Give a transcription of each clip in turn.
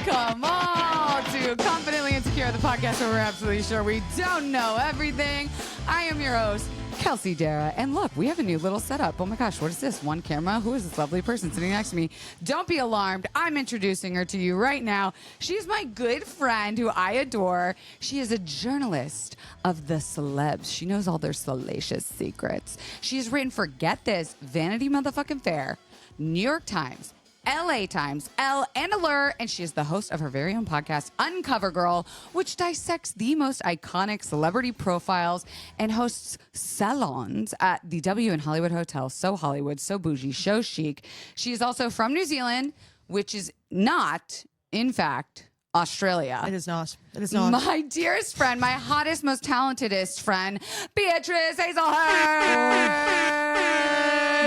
Welcome all to Confidently Insecure, the podcast where we're absolutely sure we don't know everything. I am your host, Kelsey, Darragh, and look, we have a new little setup. Oh my gosh, what is this? One camera? Who is this lovely person sitting next to me? Don't be alarmed. I'm introducing her to you right now. She's my good friend who I adore. She is a journalist of the celebs. She knows all their salacious secrets. She's written for, get this, Vanity Motherfucking Fair, New York Times, LA Times, Elle, and Allure, and she is the host of her very own podcast, Uncover Girl, which dissects the most iconic celebrity profiles and hosts salons at the W in Hollywood Hotel. So Hollywood, so bougie, so chic. She is also from New Zealand, which is not, in fact, Australia. It is not. It is not. My dearest friend, my hottest, most talentedest friend, Beatrice Hazlelhurst.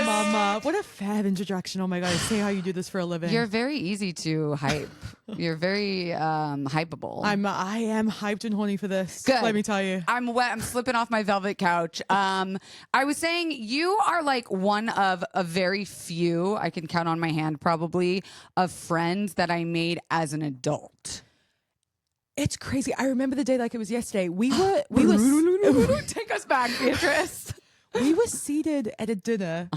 Mama, what a fab introduction. Oh my God. Say how you do this for a living. You're very easy to hype. You're very hypeable. I am hyped and horny for this. Good. Let me tell you. I'm wet. I'm slipping off my velvet couch. I was saying you are like one of a very few, I can count on my hand probably, of friends that I made as an adult. It's crazy. I remember the day like it was yesterday. We were Take us back, Beatrice. we were seated at a dinner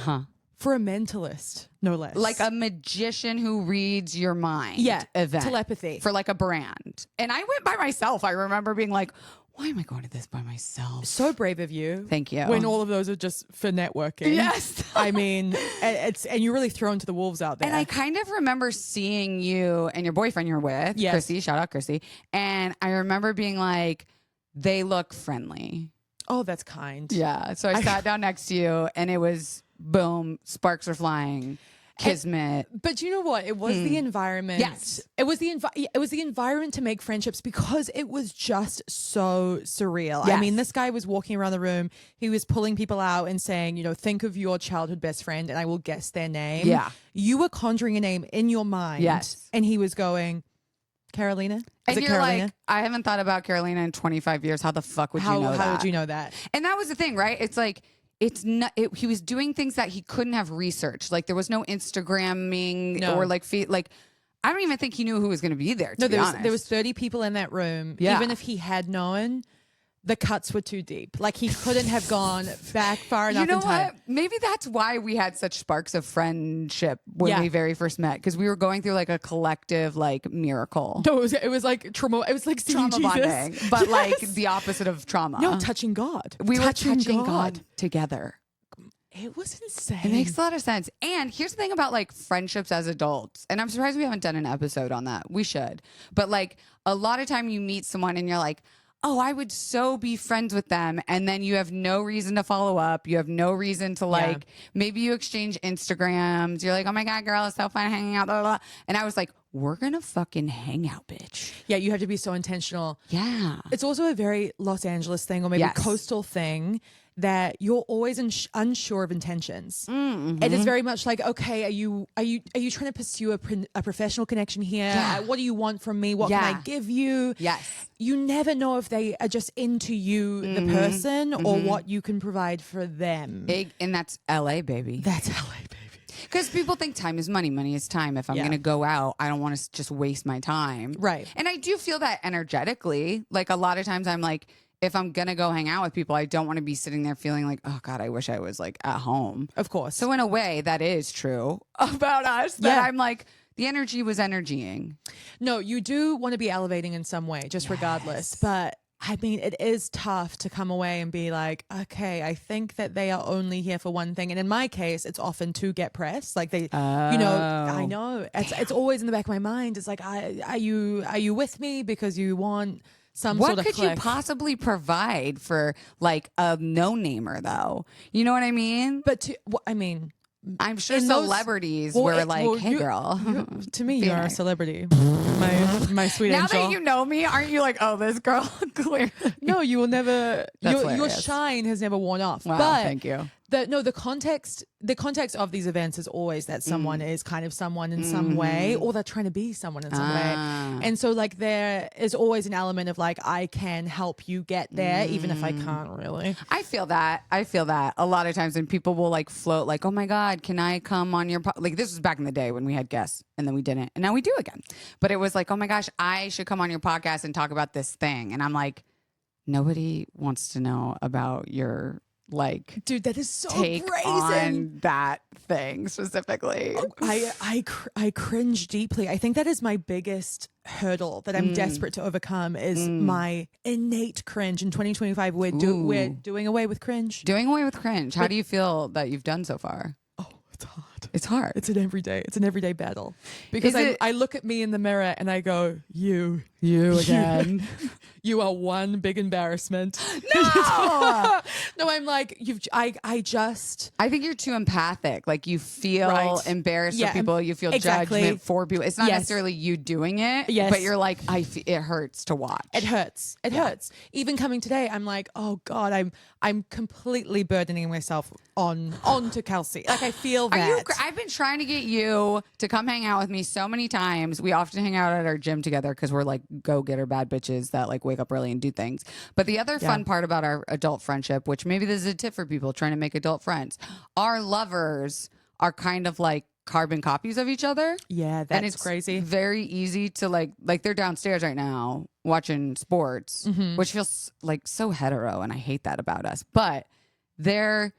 for a mentalist, no less. Like a magician who reads your mind. Yeah, event. telepathy. For like a brand. And I went by myself. I remember being like, why am I going to this by myself? So brave of you. Thank you. When all of those are just for networking. Yes. I mean, and you're really thrown to the wolves out there. And I kind of remember seeing you and your boyfriend you're with, yes. Chrissy, shout out Chrissy. And I remember being like, they look friendly. Oh, that's kind. Yeah. So I sat down next to you and it was boom, sparks are flying. Kismet. But you know what? It was the environment. Yes. It was the environment to make friendships because it was just so surreal. Yes. I mean, this guy was walking around the room. He was pulling people out and saying, you know, think of your childhood best friend and I will guess their name. Yeah. You were conjuring a name in your mind. Yes. And he was going, Carolina? And you're Carolina? like, I haven't thought about Carolina in 25 years. How the fuck would you know that? How would you know that? And that was the thing, right? It's like, it's not. He was doing things that he couldn't have researched. Like there was no Instagramming or like I don't even think he knew who was going to be there. To be honest. There was 30 people in that room. Yeah. Even if he had known, the cuts were too deep. Like he couldn't have gone back far enough. You know in time. what? Maybe that's why we had such sparks of friendship when we very first met, because we were going through like a collective like miracle. No, it was like trauma. It was like seeing Trauma Jesus. bonding, but Yes. like the opposite of trauma. No, touching God. We were touching God together. It was insane. It makes a lot of sense. And here's the thing about like friendships as adults. And I'm surprised we haven't done an episode on that. We should. But like a lot of time you meet someone and you're like, oh, I would so be friends with them. And then you have no reason to follow up. You have no reason to like, maybe you exchange Instagrams. You're like, oh my God, girl, it's so fun hanging out. Blah, blah, blah. And I was like, we're going to fucking hang out, bitch. Yeah, you have to be so intentional. Yeah. It's also a very Los Angeles thing or maybe coastal thing that you're always unsure of intentions. It is very much like, okay, are you trying to pursue a professional connection here? Yeah. What do you want from me? What can I give you? Yes. You never know if they are just into you, the person, or what you can provide for them. And that's LA, baby. That's LA, baby. Because people think time is money. Money is time. If I'm going to go out, I don't want to just waste my time. Right. And I do feel that energetically. Like a lot of times I'm like, if I'm going to go hang out with people, I don't want to be sitting there feeling like, oh God, I wish I was like at home. Of course. So in a way that is true about us, that I'm like, the energy was energying. No, you do want to be elevating in some way, just regardless. But I mean, it is tough to come away and be like, okay, I think that they are only here for one thing. And in my case, it's often to get press. Like they, you know, I know it's always in the back of my mind. It's like, are you with me because you want some what sort of could click? you possibly provide for like a no-namer though? You know what I mean? But I mean, I'm sure in those- celebrities well, were like, hey, you- girl. to me, you're a Phoenix. celebrity. My sweet Now angel. that you know me, aren't you like, oh, this girl clearly. No, you will never. That's Your hilarious. shine has never worn off. Wow, but thank you. The context of these events is always that someone is kind of someone in some way, or they're trying to be someone in some way. And so like there is always an element of like, I can help you get there, even if I can't really. I feel that a lot of times when people will like float like, oh my God, can I come on your like this was back in the day when we had guests and then we didn't and now we do again. But it was like, oh my gosh, I should come on your podcast and talk about this thing. And I'm like, nobody wants to know about your like, dude, that is so take brazen. on that thing specifically. I cringe deeply. I think that is my biggest hurdle that I'm desperate to overcome is my innate cringe. In 2025, we're doing away with cringe. Doing away with cringe. How do you feel that you've done so far? Oh, it's hard. It's hard. It's an everyday battle. Because I look at me in the mirror and I go, you again. You are one big embarrassment. No, no, I'm like, I think you're too empathic. Like you feel embarrassed for people. You feel judgment for people. It's not necessarily you doing it, but you're like, it hurts to watch. It hurts. It hurts. Even coming today, I'm like, oh God, I'm completely burdening myself onto Kelsey. Like I feel that. I've been trying to get you to come hang out with me so many times. We often hang out at our gym together because we're like go-getter bad bitches that like wake up early and do things. But the other fun part about our adult friendship, which maybe this is a tip for people trying to make adult friends, our lovers are kind of like carbon copies of each other. Yeah, that's and it's crazy. Very easy to like they're downstairs right now watching sports, which feels like so hetero, and I hate that about us. But they're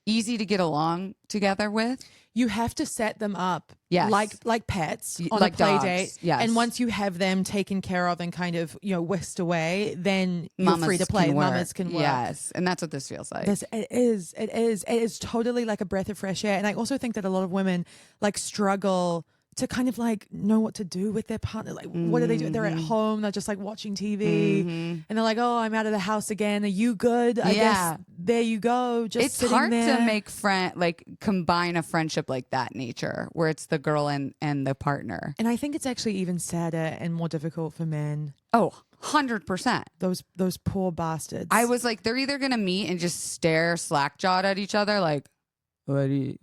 easy to get along together with. You have to set them up, yes, like pets on like a play dogs. date. Yes. And once you have them taken care of and kind of whisked away, then you're Mamas free to play. can work. Mamas can work. Yes, and that's what this feels like. It is totally like a breath of fresh air. And I also think that a lot of women like struggle to kind of like know what to do with their partner. Like, what do they do? They're at home. They're just like watching TV and they're like, oh, I'm out of the house again. Are you good? I guess there you go. Just it's sitting hard there. to make combine a friendship like that nature where it's the girl and the partner. And I think it's actually even sadder and more difficult for men. Oh, 100%. Those poor bastards. I was like, they're either going to meet and just stare slack-jawed at each other like, what do you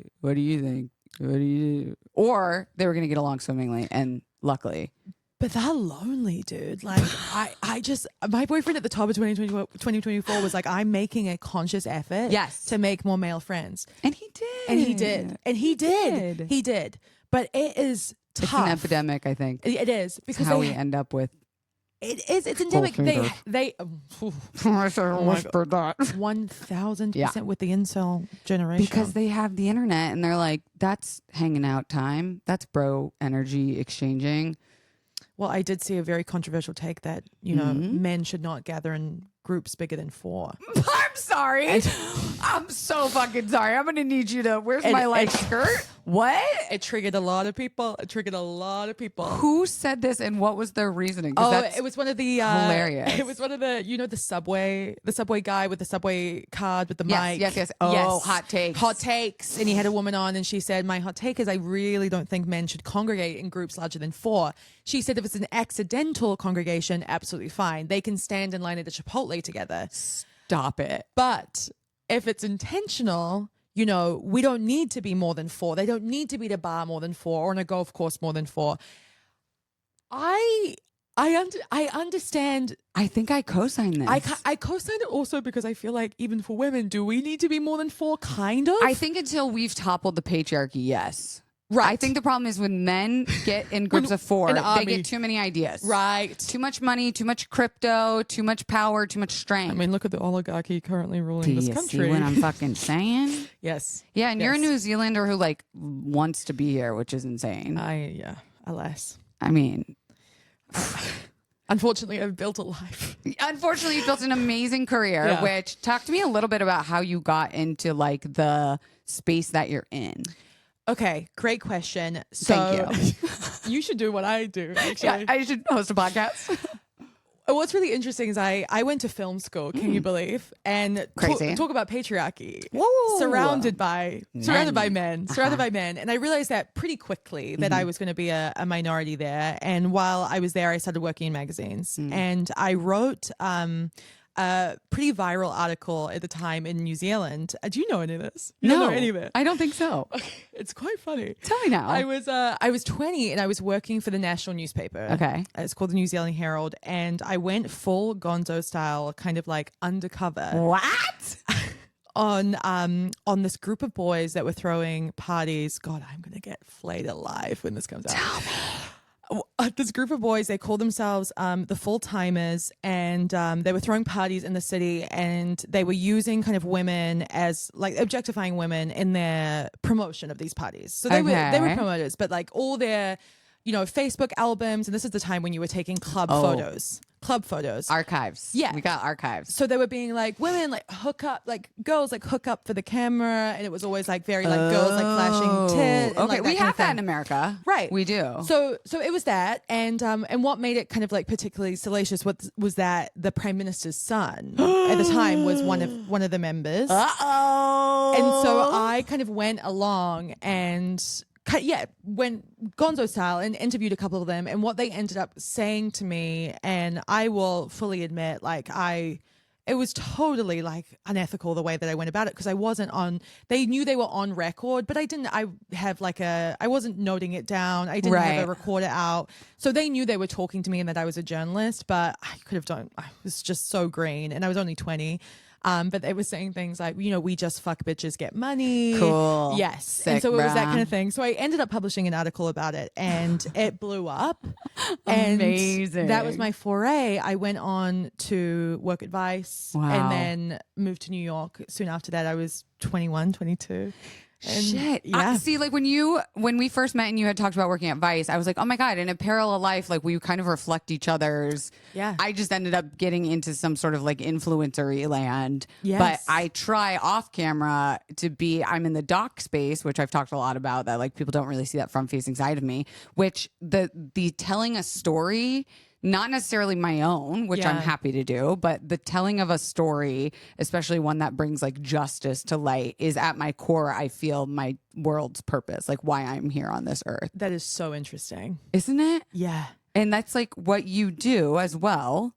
think? What do you do? Or they were going to get along swimmingly, and luckily. But they're lonely, dude. Like, I just, my boyfriend at the top of 2024 was like, I'm making a conscious effort to make more male friends. And he did. But it is tough. It's an epidemic, I think. It is. Because it's how we end up with. It is. It's endemic. They I should have whispered that. 1000% with the incel generation. Because they have the internet and they're like, that's hanging out time. That's bro energy exchanging. Well, I did see a very controversial take that, men should not gather in groups bigger than 4. I'm sorry. I'm so fucking sorry. I'm going to need you to, where's my skirt? What? It triggered a lot of people. Who said this and what was their reasoning? It was one of the hilarious. It was one of the the subway guy with the subway card with the mic. Yes. Oh, yes. Hot takes. And he had a woman on and she said, my hot take is I really don't think men should congregate in groups larger than 4. She said if it's an accidental congregation, absolutely fine. They can stand in line at a Chipotle together. Stop it. But if it's intentional, we don't need to be more than 4. They don't need to be at a bar more than 4 or on a golf course more than 4. I understand. I think I co-sign this. I co-sign it also because I feel like even for women, do we need to be more than 4? Kind of. I think until we've toppled the patriarchy, yes. Right. I think the problem is when men get in groups of 4, they get too many ideas. Right. Too much money, too much crypto, too much power, too much strength. I mean, look at the oligarchy currently ruling this country. See what I'm fucking saying? Yes. Yeah, and you're a New Zealander who wants to be here, which is insane. Alas. I mean, unfortunately, I've built a life. Unfortunately, you built an amazing career, which talk to me a little bit about how you got into the space that you're in. Okay, great question. So, thank you. You should do what I do, actually. Yeah, I should host a podcast. What's really interesting is I went to film school, can you believe? And crazy. Talk about patriarchy. Whoa. Surrounded by men. And I realized that pretty quickly that I was going to be a minority there. And while I was there, I started working in magazines. And I wrote a pretty viral article at the time in New Zealand. Do you know any of this? You don't know any of it? I don't think so. Okay, it's quite funny. Tell me now. I was 20 and I was working for the national newspaper. Okay. It's called the New Zealand Herald, and I went full Gonzo style, kind of like undercover. What? On this group of boys that were throwing parties. God, I'm gonna get flayed alive when this comes out. Tell me. This group of boys, they called themselves the Full Timers, and they were throwing parties in the city, and they were using kind of women as like objectifying women in their promotion of these parties. So they were promoters, but like all their, Facebook albums, and this is the time when you were taking club photos. Archives. Yeah. We got archives. So they were being like, women like hook up, like girls like hook up for the camera, and it was always like very like girls like flashing tit. And, Okay, like, we that kind have of thing. that in America. Right. We do. So it was that, and what made it kind of like particularly salacious was that the Prime Minister's son at the time was one of the members. Uh-oh. And so I kind of went along and went Gonzo style and interviewed a couple of them, and what they ended up saying to me, and I will fully admit, like it was totally like unethical the way that I went about it, because I wasn't on, they knew they were on record, but I wasn't noting it down. I didn't have a recorder out. So they knew they were talking to me and that I was a journalist, but I was just so green, and I was only 20. But they were saying things like, we just fuck bitches, get money. Cool. Yes. Sick, and so it was that bruh. kind of thing. So I ended up publishing an article about it, and it blew up. And Amazing. that was my foray. I went on to work at Vice and then moved to New York. Soon after that, I was 21, 22. And shit. Yeah. See, like when we first met and you had talked about working at Vice, I was like, oh my God, in a parallel life, like we kind of reflect each other's. Yeah. I just ended up getting into some sort of like influencer land. Yes. But I try off camera I'm in the doc space, which I've talked a lot about, that like people don't really see that front facing side of me, which the telling a story, not necessarily my own, which I'm happy to do, but the telling of a story, especially one that brings like justice to light, is at my core, I feel, my world's purpose, like why I'm here on this earth. That is so interesting. Isn't it? Yeah. And that's like what you do as well.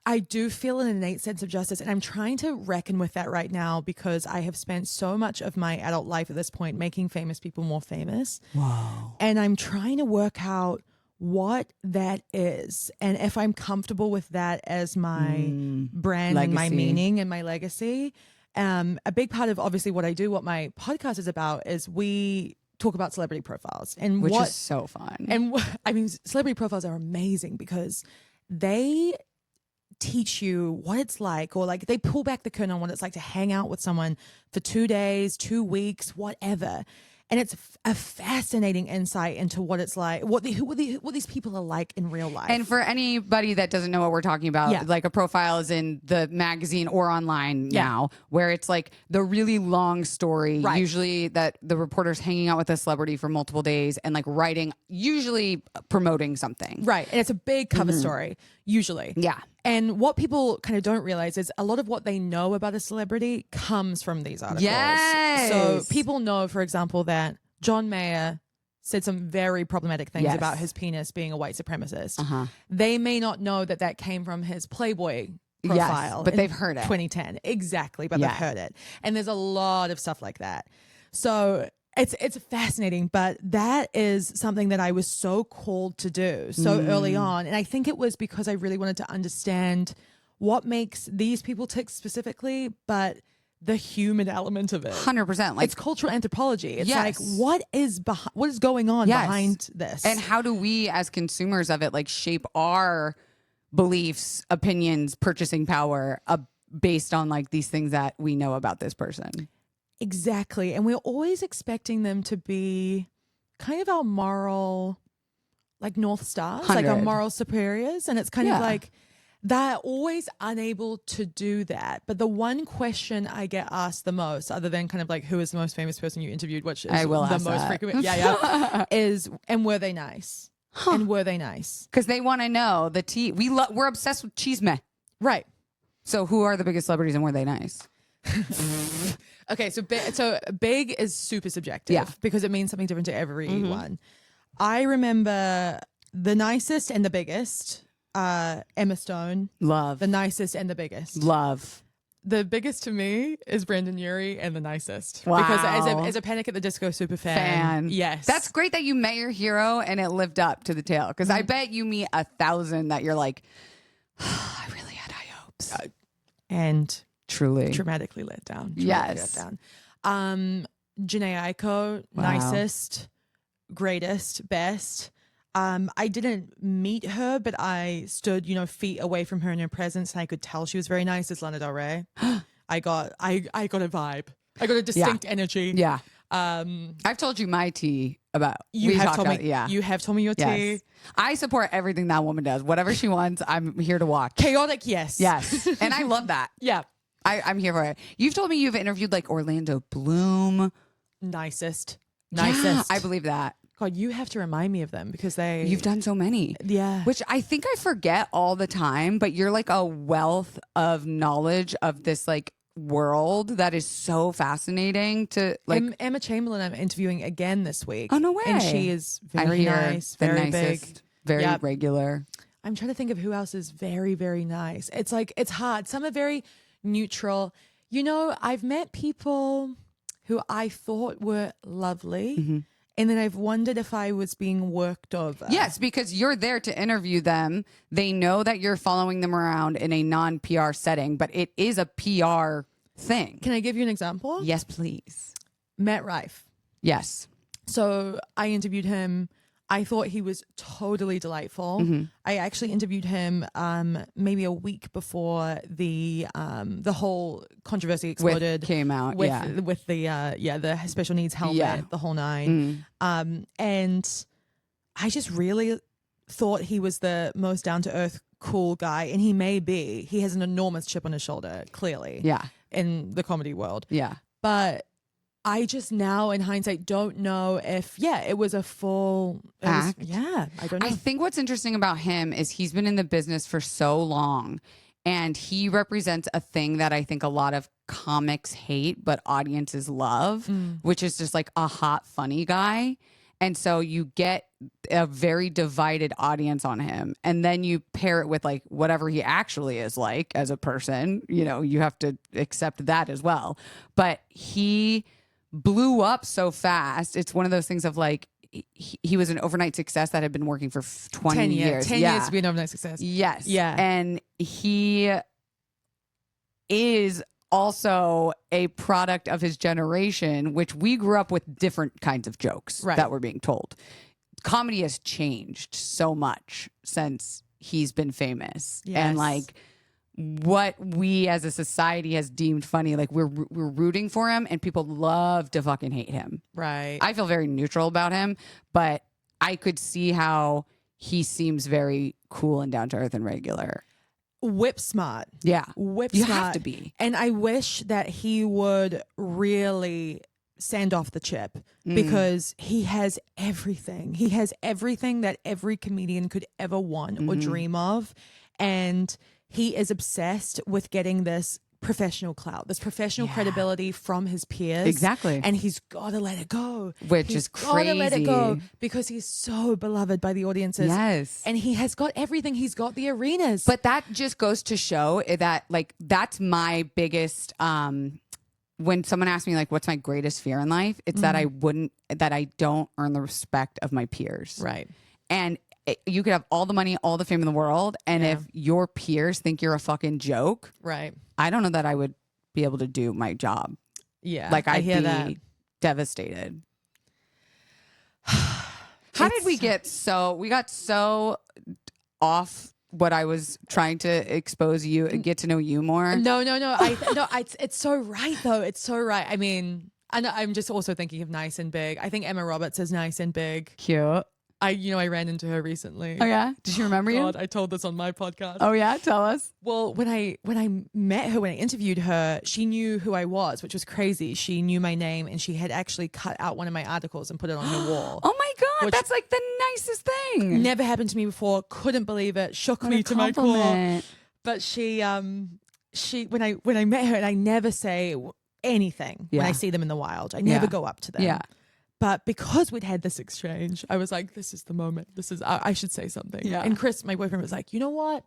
I do feel an innate sense of justice, and I'm trying to reckon with that right now, because I have spent so much of my adult life at this point making famous people more famous. Wow. And I'm trying to work out what that is, and if I'm comfortable with that as my brand legacy. and my meaning and my legacy. A big part of obviously what I do, what my podcast is about, is we talk about celebrity profiles, and Which is so fun. And I mean, celebrity profiles are amazing because they teach you what it's like, or like they pull back the curtain on what it's like to hang out with someone for 2 days, 2 weeks, whatever. And it's a fascinating insight into what it's like, what these people are like in real life. And for anybody that doesn't know what we're talking about, like a profile is in the magazine or online now, where it's like the really long story, usually that the reporter's hanging out with a celebrity for multiple days and like writing, usually promoting something. Right. And it's a big cover story, usually. Yeah. And what people kind of don't realize is a lot of what they know about a celebrity comes from these articles. Yes. So people know, for example, that John Mayer said some very problematic things about his penis being a white supremacist. They may not know that that came from his Playboy profile. But they've heard it. 2010. Exactly. But they've heard it. And there's a lot of stuff like that. So it's fascinating, but that is something that I was so called to do so early on. And I think it was because I really wanted to understand what makes these people tick specifically, but the human element of it. 100%. Like it's cultural anthropology. It's like, what is going on behind this? And how do we as consumers of it like shape our beliefs, opinions, purchasing power based on like these things that we know about this person? Exactly. And we're always expecting them to be kind of our moral, like North Stars, like our moral superiors. And it's kind of like they're always unable to do that. But the one question I get asked the most, other than kind of like who is the most famous person you interviewed, which is the most frequent, is, and were they nice? And were they nice? Because they want to know the tea. We're obsessed with chisme. Right. So who are the biggest celebrities and were they nice? Okay, so big is super subjective because it means something different to everyone. I remember the nicest and the biggest Emma Stone. Love. The nicest and the biggest. Love. The biggest to me is Brendan Urie, and the nicest. Wow. Because as a Panic at the Disco super fan. Yes. That's great that you met your hero and it lived up to the tale. Because I bet you meet 1,000 that you're like, I really had high hopes. And truly. dramatically let down. Yes. Janae Aiko, nicest, greatest, best. I didn't meet her, but I stood, feet away from her in her presence, and I could tell she was very nice as Lana Del Rey. I got a vibe. I got a distinct energy. Yeah. I've told you my tea about. You have told me. Yeah. You have told me your tea. I support everything that woman does. Whatever she wants, I'm here to watch. Chaotic, yes. Yes. And I love that. Yeah. I'm here for it. You've told me you've interviewed like Orlando Bloom. Nicest. Yeah, I believe that. God, you have to remind me of them because you've done so many. Yeah. Which I think I forget all the time, but you're like a wealth of knowledge of this like world that is so fascinating to like. Emma Chamberlain I'm interviewing again this week. Oh, no way. And she is very nice, very big. Very regular. I'm trying to think of who else is very, very nice. It's like, it's hard. Some are very neutral. I've met people who I thought were lovely. And then I've wondered if I was being worked over. Yes, because you're there to interview them. They know that you're following them around in a non-PR setting, but it is a PR thing. Can I give you an example? Yes, please. Matt Rife. Yes. So I interviewed him. I thought he was totally delightful. I actually interviewed him maybe a week before the whole controversy exploded. Came out with the special needs helmet, the whole nine. And I just really thought he was the most down to earth, cool guy, and he may be. He has an enormous chip on his shoulder, clearly. Yeah, in the comedy world. Yeah, but I just now, in hindsight, don't know if, it was a full act. I don't know. I think what's interesting about him is he's been in the business for so long, and he represents a thing that I think a lot of comics hate, but audiences love, which is just like a hot, funny guy. And so you get a very divided audience on him. And then you pair it with like whatever he actually is like as a person, you have to accept that as well. But he blew up so fast. It's one of those things of like, he was an overnight success that had been working for 20 years. 10 years to be an overnight success. Yes. Yeah. And he is also a product of his generation, which we grew up with different kinds of jokes that were being told. Comedy has changed so much since he's been famous. Yes. And like what we as a society has deemed funny, like we're rooting for him, and people love to fucking hate him. Right. I feel very neutral about him, but I could see how he seems very cool and down to earth and regular. Whip smart. Yeah. Whip you smart. You have to be. And I wish that he would really send off the chip because he has everything. He has everything that every comedian could ever want or dream of. And he is obsessed with getting this professional clout, this professional credibility from his peers. Exactly. And he's got to let it go. Which is crazy. Got to let it go because he's so beloved by the audiences. Yes. And he has got everything. He's got the arenas. But that just goes to show that like that's my biggest when someone asks me like what's my greatest fear in life, it's that I don't earn the respect of my peers. Right. And you could have all the money, all the fame in the world, and if your peers think you're a fucking joke, right, I don't know that I would be able to do my job. Yeah, like I'd hear be that. Devastated. How did we get so? We got so off what I was trying to expose you and get to know you more. No. It's so right though. It's so right. I mean, I'm just also thinking of nice and big. I think Emma Roberts is nice and big. Cute. I ran into her recently. Oh yeah? Did she remember you? God, I told this on my podcast. Oh yeah? Tell us. Well, when I met her, when I interviewed her, she knew who I was, which was crazy. She knew my name, and she had actually cut out one of my articles and put it on her wall. Oh my God, that's like the nicest thing. Never happened to me before. Couldn't believe it. Shook me to my core. But she when I met her, and I never say anything when I see them in the wild. I never go up to them. Yeah. But because we'd had this exchange, I was like, this is the moment. I should say something. Yeah. And Chris, my boyfriend, was like, you know what?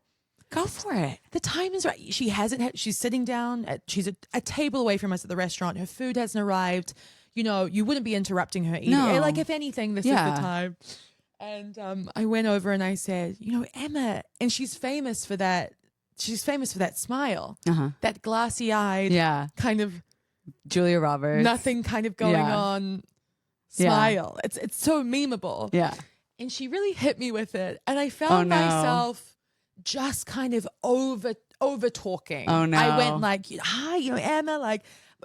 Go for it. The time is right. She's sitting down. She's a table away from us at the restaurant. Her food hasn't arrived. You know, you wouldn't be interrupting her eating. No. Like, if anything, this is the time. And I went over and I said, you know, Emma, and she's famous for that. She's famous for that smile, that glassy-eyed, kind of Julia Roberts, nothing kind of going on smile. It's so memeable. Yeah. And she really hit me with it, and I found myself just kind of over talking. Oh no. I went like, hi, you know, Emma, like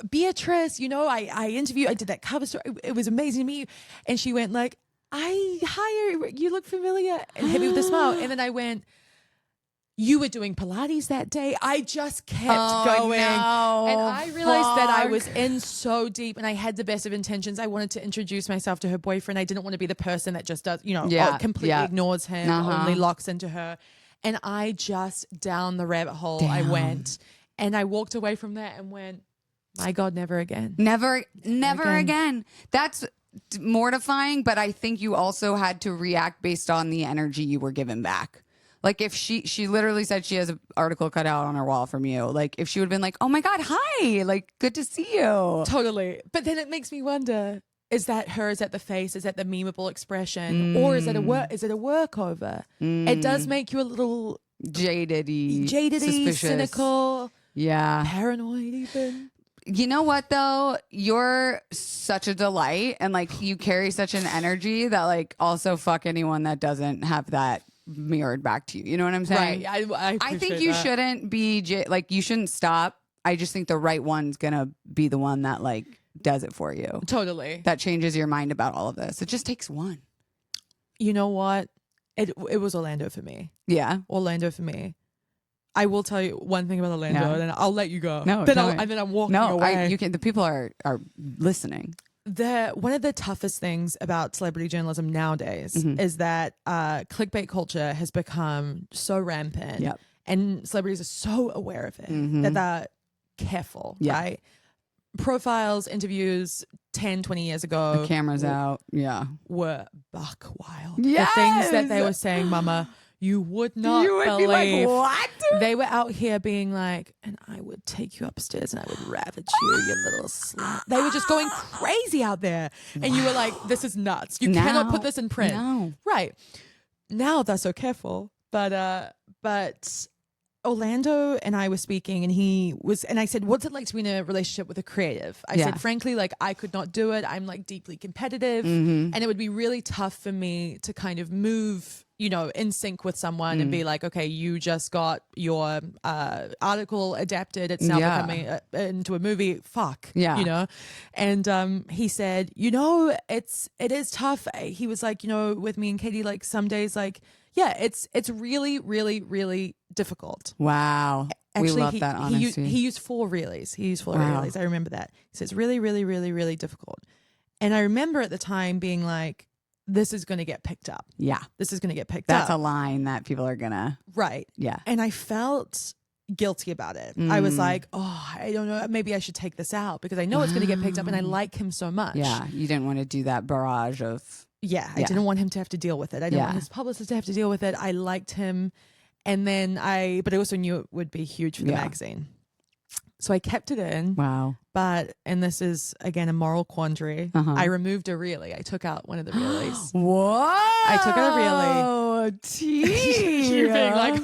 Beatrice, you know, I interviewed, I did that cover story. It was amazing to meet you. And she went like, hi, you look familiar, and hit me with a smile. And then I went, you were doing Pilates that day. I just kept going. No. And I realized that I was in so deep, and I had the best of intentions. I wanted to introduce myself to her boyfriend. I didn't want to be the person that just does, you know, completely ignores him, only locks into her. And I just, down the rabbit hole, I went. And I walked away from that and went, my God, never again. Never again. That's mortifying, but I think you also had to react based on the energy you were given back. Like, if she literally said she has an article cut out on her wall from you. Like, if she would have been like, oh my God, hi, like, good to see you. Totally. But then it makes me wonder, is that her? Is that the face? Is that the memeable expression? Or is it a workover? It does make you a little jadedy, suspicious, cynical, paranoid even. You know what though? You're such a delight, and like, you carry such an energy that, like, also fuck anyone that doesn't have that mirrored back to you. You know what I'm saying? Right. I think you shouldn't be like, you shouldn't stop. I just think the right one's gonna be the one that, like, does it for you. Totally. That changes your mind about all of this. It just takes one. You know what? It was Orlando for me. Yeah. Orlando for me. I will tell you one thing about Orlando, and then I'll let you go. No, and then I'm walking away. You can. The people are listening. One of the toughest things about celebrity journalism nowadays is that clickbait culture has become so rampant, and celebrities are so aware of it that they're careful, right? Profiles, interviews 10, 20 years ago. The camera's out. Were buck wild. Yes! The things that they were saying, Mama, you would not believe. Be like, what? They were out here being like, and I would take you upstairs and I would ravage you, you little slut. They were just going crazy out there. And you were like, this is nuts. You cannot put this in print. No. Right. Now they're so careful. But Orlando and I were speaking, and I said, what's it like to be in a relationship with a creative? I said, frankly, like, I could not do it. I'm like deeply competitive, and it would be really tough for me to kind of move, you know, in sync with someone and be like, okay, you just got your article adapted. It's now becoming into a movie. Fuck. Yeah. You know? And he said, you know, it is tough. He was like, you know, with me and Katie, like, some days, like, yeah, it's really, really, really difficult. Wow. Actually, we love that honesty. He used 4 reelies. He used 4 reelies. I remember that. He says, really, really, really, really difficult. And I remember at the time being like, this is going to get picked up. Yeah. This is going to get picked up. That's a line that people are going to. Right. Yeah. And I felt guilty about it. I was like, oh, I don't know. Maybe I should take this out because I know it's going to get picked up and I like him so much. Yeah. You didn't want to do that barrage of. Yeah. I didn't want him to have to deal with it. I didn't want his publicist to have to deal with it. I liked him. And then but I also knew it would be huge for the magazine. So I kept it in. Wow. But, and this is, again, a moral quandary. I removed a reelie. I took out one of the reelies. What? I took out a reelie. You're being like,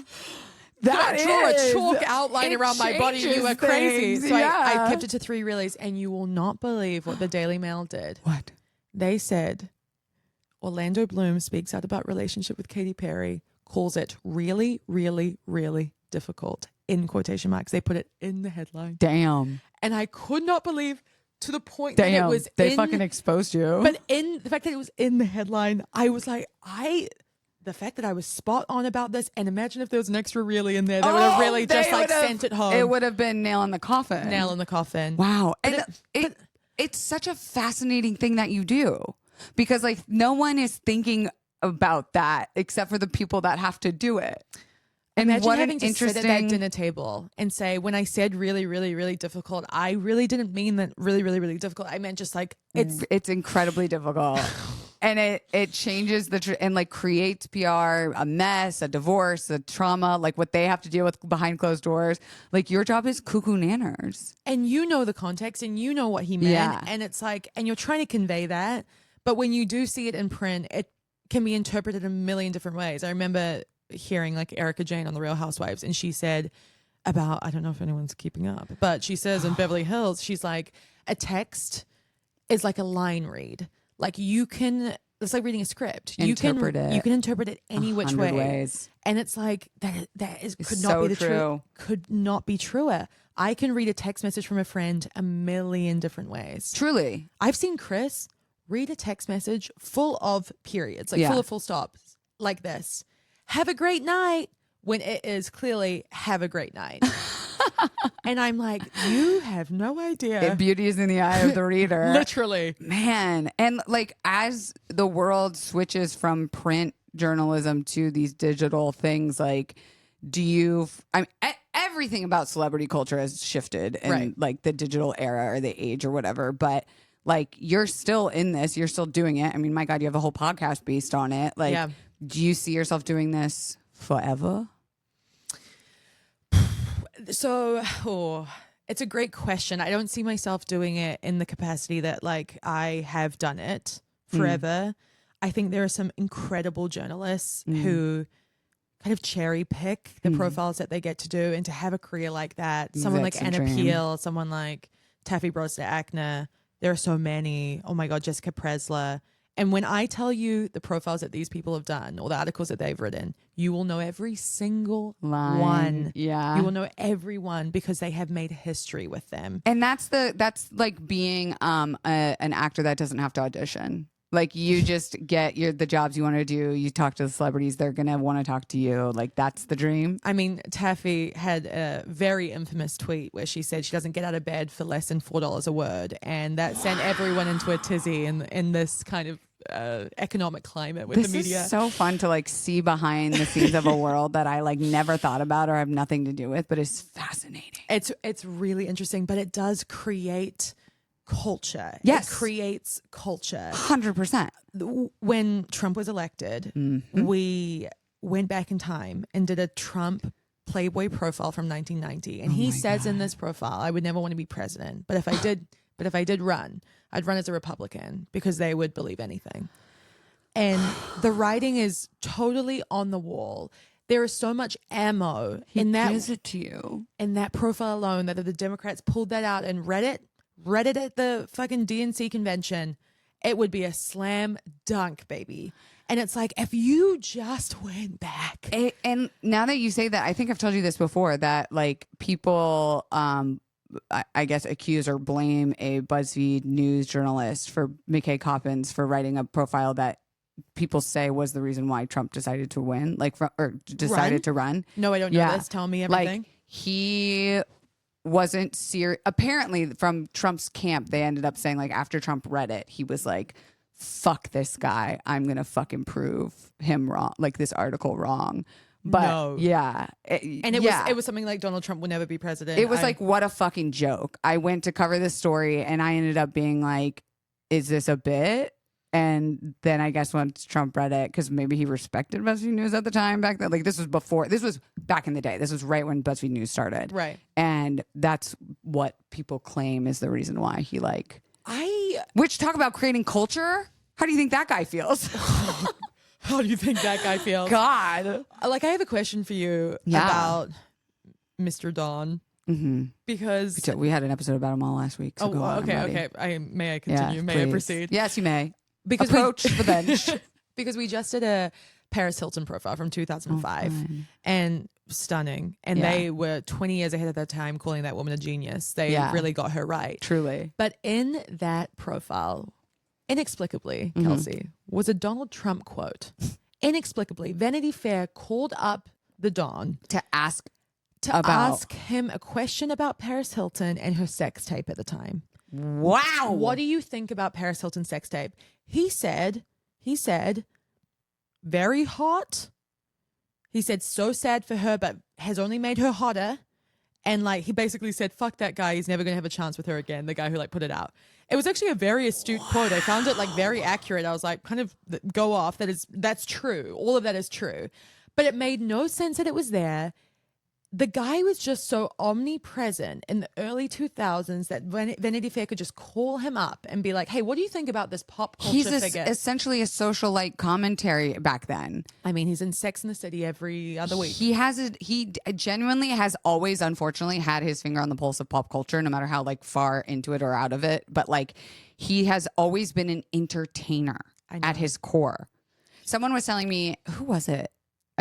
draw a chalk outline around my body. You were crazy. So I kept it to 3 reelies. And you will not believe what the Daily Mail did. What? They said, Orlando Bloom speaks out about relationship with Katy Perry, calls it really, really, really difficult. In quotation marks. They put it in the headline. Damn. And I could not believe, to the point that it was they fucking exposed you. But in the fact that it was in the headline, I was like, the fact that I was spot on about this, and imagine if there was an extra reelie in there that would have really just like sent it home. It would have been nail in the coffin. Nail in the coffin. Wow. And it's such a fascinating thing that you do, because like no one is thinking about that except for the people that have to do it. And Imagine what having an to sit at that interesting dinner table and say, when I said really, really, really difficult, I really didn't mean that really, really, really difficult. I meant just like it's incredibly difficult. And it changes and like creates PR, a mess, a divorce, a trauma, like what they have to deal with behind closed doors. Like your job is cuckoo nanners. and you know the context and you know what he meant. Yeah. And it's like, and you're trying to convey that. But when you do see it in print, it can be interpreted a million different ways. I remember hearing like Erica Jane on The Real Housewives, and she said about, I don't know if anyone's keeping up, but she says in Beverly Hills, she's like, a text is like a line read. Like it's like reading a script. You can interpret it any which way. Ways. And it's like could so not be the true. truth. Could not be truer. I can read a text message from a friend a million different ways. Truly. I've seen Chris read a text message full of periods, like full of full stops, like this. Have a great night, when it is clearly have a great night. And I'm like, you have no idea. Beauty is in the eye of the reader. Literally. Man. And like as the world switches from print journalism to these digital things, like everything about celebrity culture has shifted in like the digital era or the age or whatever. But like you're still in this, you're still doing it. I mean, my God, you have a whole podcast based on it. Like, do you see yourself doing this forever? So, it's a great question. I don't see myself doing it in the capacity that like I have done it forever. I think there are some incredible journalists who kind of cherry pick the profiles that they get to do, and to have a career like that. Someone like Anna Peel, someone like Taffy Brosder-Ackner. There are so many. Oh my God, Jessica Presler. And when I tell you the profiles that these people have done or the articles that they've written, you will know every single one. Yeah. You will know every one because they have made history with them. And that's like being an actor that doesn't have to audition. Like you just get the jobs you want to do. You talk to the celebrities, they're going to want to talk to you. Like that's the dream. I mean, Taffy had a very infamous tweet where she said she doesn't get out of bed for less than $4 a word. And that sent everyone into a tizzy in this kind of economic climate with the media. This is so fun to like see behind the scenes of a world that I like never thought about or have nothing to do with, but it's fascinating. It's really interesting, but it does create culture. Yes. It creates culture. 100%. When Trump was elected, we went back in time and did a Trump Playboy profile from 1990. And he says in this profile, I would never want to be president. But if I did run, I'd run as a Republican because they would believe anything. And the writing is totally on the wall. There is so much ammo in that. Gives it to you. In that profile alone that if the Democrats pulled that out and read it at the fucking DNC convention, it would be a slam dunk, baby. And it's like, if you just went back. And now that you say that, I think I've told you this before, that like people, I guess, accuse or blame a BuzzFeed news journalist for McKay Coppins for writing a profile that people say was the reason why Trump decided to win, to run. No, I don't know this. Tell me everything. Like he wasn't serious. Apparently from Trump's camp, they ended up saying like after Trump read it, he was like, fuck this guy. I'm going to fucking prove him wrong. Like this article wrong. But no. Yeah. It was something like Donald Trump will never be president. It was like, what a fucking joke. I went to cover this story and I ended up being like, is this a bit? And then I guess once Trump read it, because maybe he respected BuzzFeed News at the time back then. Like this was back in the day. This was right when BuzzFeed News started. Right. And that's what people claim is the reason why he which talk about creating culture. How do you think that guy feels? How do you think that guy feels? God. Like I have a question for you about Mr. Don. Mm-hmm. Because we had an episode about him all last week. So go on, okay. May I continue? Yeah, may please. I proceed? Yes, you may. Because approach the bench. Because we just did a Paris Hilton profile from 2005 and stunning. And they were 20 years ahead of their time calling that woman a genius. They really got her right. Truly. But in that profile, inexplicably, Kelsey, was a Donald Trump quote. Inexplicably, Vanity Fair called up the Don to ask him a question about Paris Hilton and her sex tape at the time. Wow. What do you think about Paris Hilton's sex tape? He said, very hot. He said, so sad for her, but has only made her hotter. And like, he basically said, fuck that guy. He's never going to have a chance with her again. The guy who like put it out. It was actually a very astute quote. I found it like very accurate. I was like, kind of go off. That's true. All of that is true. But it made no sense that it was there. The guy was just so omnipresent in the early 2000s that Vanity Fair could just call him up and be like, hey, what do you think about this pop culture figure? He's essentially a socialite commentary back then. I mean, he's in Sex and the City every other week. He genuinely has always, unfortunately, had his finger on the pulse of pop culture, no matter how like far into it or out of it. But like, he has always been an entertainer at his core. Someone was telling me, who was it?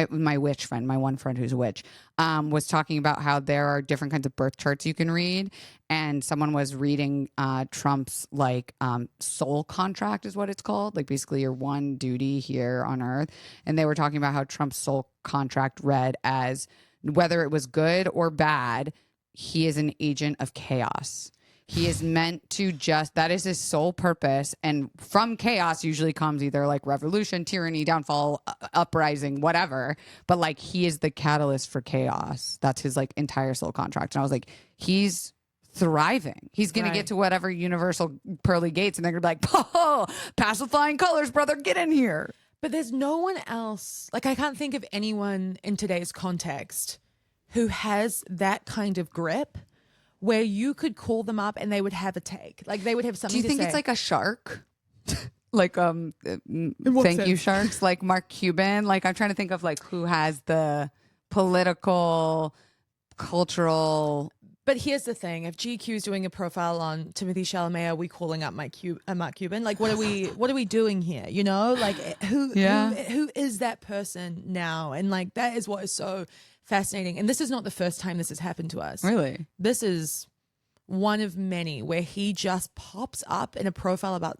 My witch friend, my one friend who's a witch, was talking about how there are different kinds of birth charts you can read. And someone was reading Trump's like soul contract is what it's called. Like basically your one duty here on earth. And they were talking about how Trump's soul contract read as whether it was good or bad, he is an agent of chaos. He is meant to that is his sole purpose. And from chaos usually comes either like revolution, tyranny, downfall, uprising, whatever. But like he is the catalyst for chaos. That's his like entire soul contract. And I was like, he's thriving. He's going to get to whatever universal pearly gates and they're going to be like, oh, pacifying colors, brother, get in here. But there's no one else. Like I can't think of anyone in today's context who has that kind of grip where you could call them up and they would have a take. Like they would have something to say. Do you think it's like a shark? Like sense? You sharks, like Mark Cuban. Like I'm trying to think of like who has the political, cultural. But here's the thing: if GQ is doing a profile on Timothy Chalamet, are we calling up Mark Cuban? Like, what are we doing here? You know, like who is that person now? And like that is what is so fascinating. And this is not the first time this has happened to us. Really, this is one of many where he just pops up in a profile about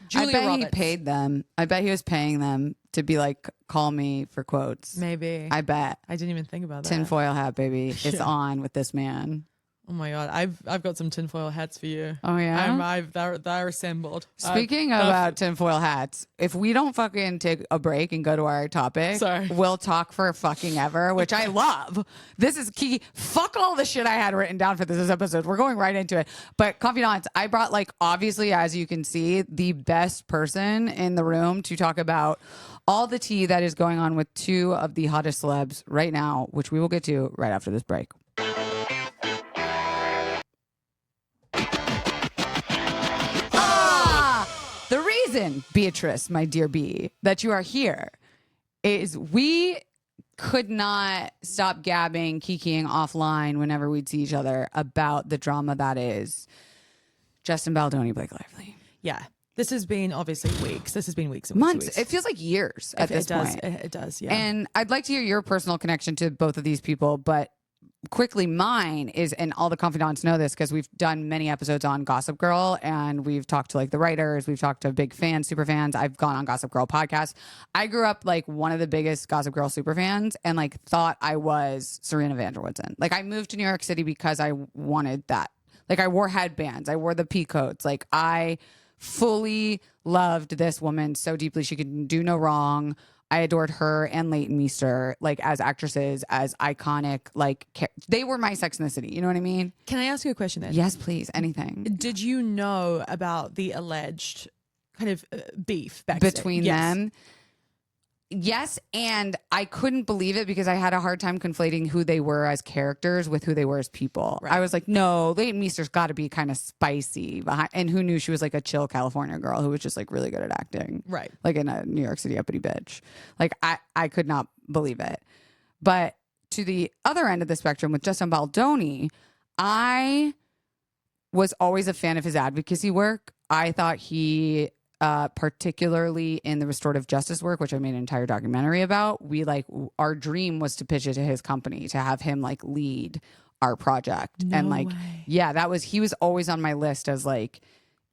Julia Roberts. He paid them. I bet he was paying them to be like, call me for quotes. Maybe. I bet. I didn't even think about that. Tinfoil hat, baby. It's on with this man. Oh my God. I've got some tinfoil hats for you. Oh yeah? They're assembled. Speaking about tinfoil hats, if we don't fucking take a break and go to our topic, we'll talk for fucking ever, which I love. This is key. Fuck all the shit I had written down for this episode. We're going right into it. But confidants, I brought like, obviously, as you can see, the best person in the room to talk about all the tea that is going on with two of the hottest celebs right now, which we will get to right after this break. The reason, Beatrice, my dear B, that you are here is we could not stop gabbing, kikiing offline whenever we'd see each other about the drama that is Justin Baldoni, Blake Lively. Yeah. This has been obviously weeks. This has been weeks and months. Weeks. It feels like years at this point. It does, yeah. And I'd like to hear your personal connection to both of these people, but quickly mine is, and all the confidants know this because we've done many episodes on Gossip Girl and we've talked to like the writers, we've talked to big fans, super fans. I've gone on Gossip Girl podcast. I grew up like one of the biggest Gossip Girl super fans and like thought I was Serena van der Woodsen. Like I moved to New York City because I wanted that. Like I wore headbands, I wore the pea coats. Like I fully loved this woman so deeply. She could do no wrong. I adored her and Leighton Meester, like as actresses, as iconic, like they were my Sex and the City. You know what I mean? Can I ask you a question then? Yes, please. Anything. Did you know about the alleged kind of beef between them? Yes, and I couldn't believe it because I had a hard time conflating who they were as characters with who they were as people. Right. I was like, no, Leighton Meester's got to be kind of spicy behind, and who knew she was like a chill California girl who was just like really good at acting, right? Like in a New York City uppity bitch. Like I could not believe it. But to the other end of the spectrum with Justin Baldoni, I was always a fan of his advocacy work. I thought he particularly in the restorative justice work, which I made an entire documentary about, we like our dream was to pitch it to his company to have him like lead our project. No and like, way. Yeah, he was always on my list as like,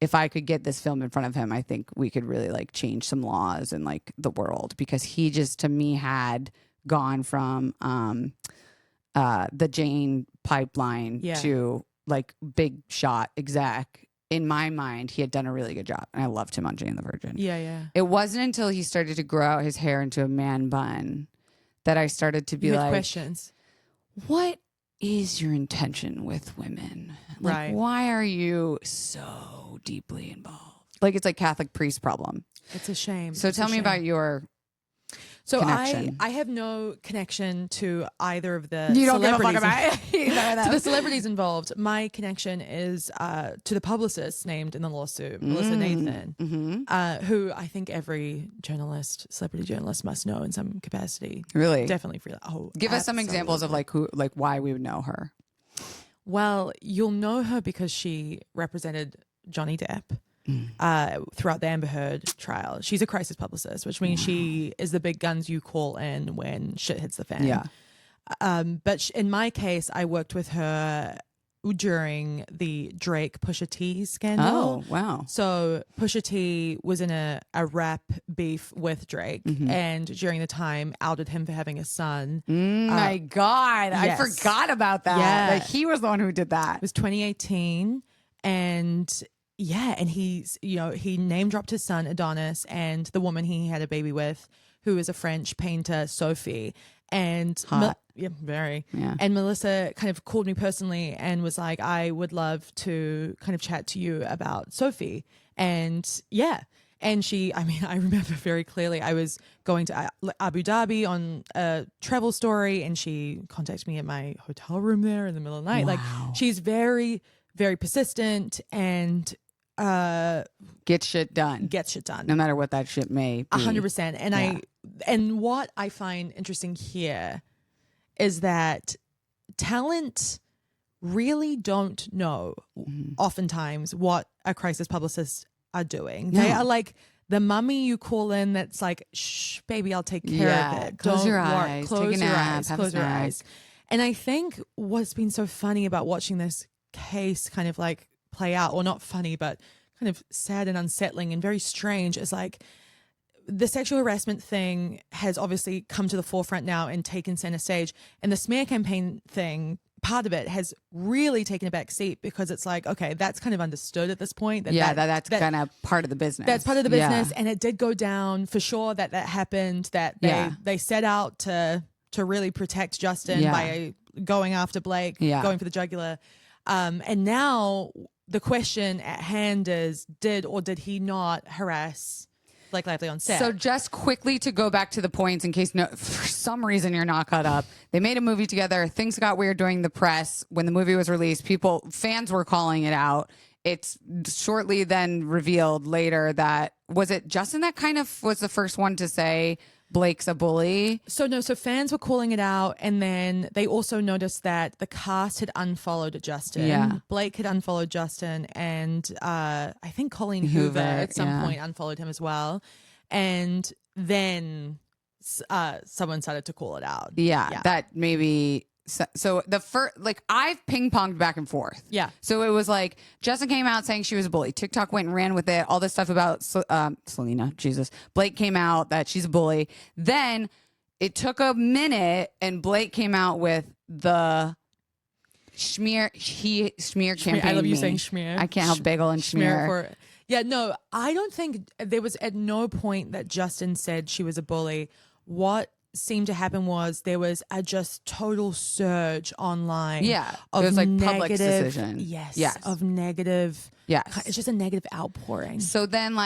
if I could get this film in front of him, I think we could really like change some laws in like the world, because he just to me had gone from the Jane pipeline to like big shot exec. In my mind, he had done a really good job, and I loved him on Jane the Virgin. Yeah, yeah. It wasn't until he started to grow out his hair into a man bun that I started to be You had like, questions. what is your intention with women? Like, Right. why are you so deeply involved? Like, it's like Catholic priest problem. It's a shame. So tell me about your connection. I have no connection to either of the You don't give a celebrities. fuck about it. To the celebrities involved. My connection is to the publicist named in the lawsuit, Melissa Nathan, who I think every celebrity journalist must know in some capacity. Really? Definitely. Give us some examples of why we would know her. Well, you'll know her because she represented Johnny Depp throughout the Amber Heard trial. She's a crisis publicist, which means she is the big guns you call in when shit hits the fan. Yeah. But in my case, I worked with her during the Drake Pusha T scandal. Oh, wow. So Pusha T was in a rap beef with Drake, and during the time outed him for having a son. My God. yes. I forgot about that. Yeah. Like, he was the one who did that. It was 2018, and he name dropped his son Adonis and the woman he had a baby with, who is a French painter, Sophie. And Hot. very. Yeah. And Melissa kind of called me personally and was like, I would love to kind of chat to you about Sophie. And and I remember very clearly, I was going to Abu Dhabi on a travel story, and she contacted me at my hotel room there in the middle of the night. Wow. Like, she's very, very persistent and Get shit done. gets shit done. No matter what that shit may be. 100%. And and what I find interesting here is that talent really don't know oftentimes what a crisis publicist are doing. No. They are like the mummy you call in that's like, shh, baby, I'll take care of it. Close Don't your worry. eyes. Close Take a your nap. eyes. Have a Close your snack. eyes. And I think what's been so funny about watching this case kind of like play out, or not funny, but kind of sad and unsettling and very strange, is like the sexual harassment thing has obviously come to the forefront now and taken center stage. And the smear campaign thing, part of it has really taken a back seat, because it's like, okay, that's kind of understood at this point. That's kind of part of the business. That's part of the business. Yeah. And it did go down for sure that happened, that they set out to really protect Justin by going after Blake, going for the jugular. And now the question at hand is, did or did he not harass Blake Lively on set? So just quickly to go back to the points, in case for some reason you're not caught up. They made a movie together. Things got weird during the press. When the movie was released, fans were calling it out. It's shortly then revealed later that, was it Justin that kind of was the first one to say Blake's a bully? So fans were calling it out, and then they also noticed that the cast had unfollowed Justin. Yeah. Blake had unfollowed Justin, and I think Colleen Hoover at some point unfollowed him as well. And then someone started to call it out. Yeah. That maybe. So the first, I've ping ponged back and forth. Yeah. So it was like Justin came out saying she was a bully. TikTok went and ran with it. All this stuff about Selena. Jesus. Blake came out that she's a bully. Then it took a minute, and Blake came out with the smear campaign. I love you saying schmear. I can't help bagel and schmear. I don't think there was at no point that Justin said she was a bully. What seemed to happen was there was a just total surge online. Yeah. Of it was like negative, public's decision. Yes. Of negative. Yes. It's just a negative outpouring. So then